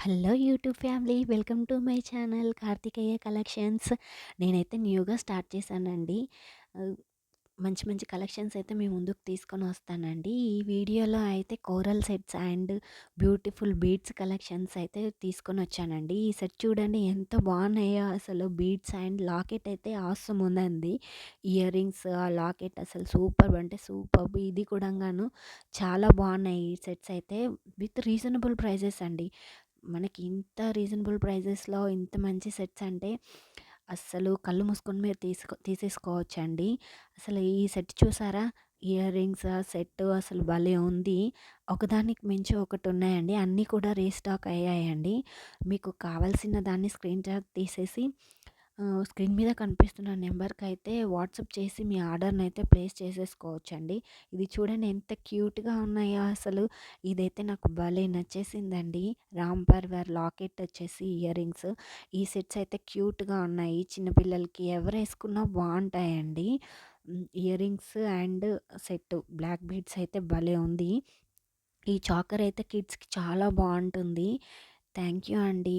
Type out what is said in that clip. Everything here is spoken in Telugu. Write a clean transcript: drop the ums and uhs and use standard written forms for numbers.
Hello YouTube family, welcome to my channel Karthikeya collections. నేనైతే న్యూగా స్టార్ట్ చేశానండి. ఆహ్, మంచి మంచి కలెక్షన్స్ అయితే మీ ముందుకు తీసుకొని వస్తానండి. ఈ వీడియోలో అయితే coral sets and beautiful beads collections అయితే తీసుకొని వచ్చానండి. ఈ సెట్ చూడండి ఎంత బాగున్నాయో అసలు. బీడ్స్ అండ్ లాకెట్ అయితే ఆసమ్ ఉందండి. ఇయర్ రింగ్స్, ఆ లాకెట్ అసలు సూపర్ అంటే సూపర్బ్. ఇది కూడాను చాలా బాగున్నాయి ఈ సెట్స్ అయితే. విత్ రీజనబుల్ ప్రైజెస్ అండి. మనకి ఇంత రీజనబుల్ ప్రైజెస్‌లో ఇంత మంచి సెట్స్ అంటే అస్సలు కళ్ళు మూసుకొని మీరు తీసేసుకోవచ్చండి. అసలు ఈ సెట్ చూసారా? ఇయర్ రింగ్స్ సెట్ అసలు భలే ఉంది. ఒకదానికి మించి ఒకటి ఉన్నాయండి. అన్నీ కూడా రీస్టాక్ అయ్యాయండి. మీకు కావాల్సిన దాన్ని స్క్రీన్ షాట్ తీసేసి స్క్రీన్ మీద కనిపిస్తున్న నెంబర్‌కైతే వాట్సాప్ చేసి మీ ఆర్డర్‌నైతే ప్లేస్ చేసేసుకోవచ్చండి. ఇది చూడండి ఎంత క్యూట్‌గా ఉన్నాయో అసలు. ఇదైతే నాకు భలే నచ్చేసిందండి. రామ్ పర్వార్ లాకెట్ వచ్చేసి ఇయర్ రింగ్స్. ఈ సెట్స్ అయితే క్యూట్‌గా ఉన్నాయి. చిన్న పిల్లలకి ఎవరేసుకున్నా బావుంటాయండి. Earrings and set black beads అయితే భలే ఉంది. ఈ చాకర్ అయితే కిడ్స్‌కి చాలా బావుంటుంది. థ్యాంక్ యూ అండి.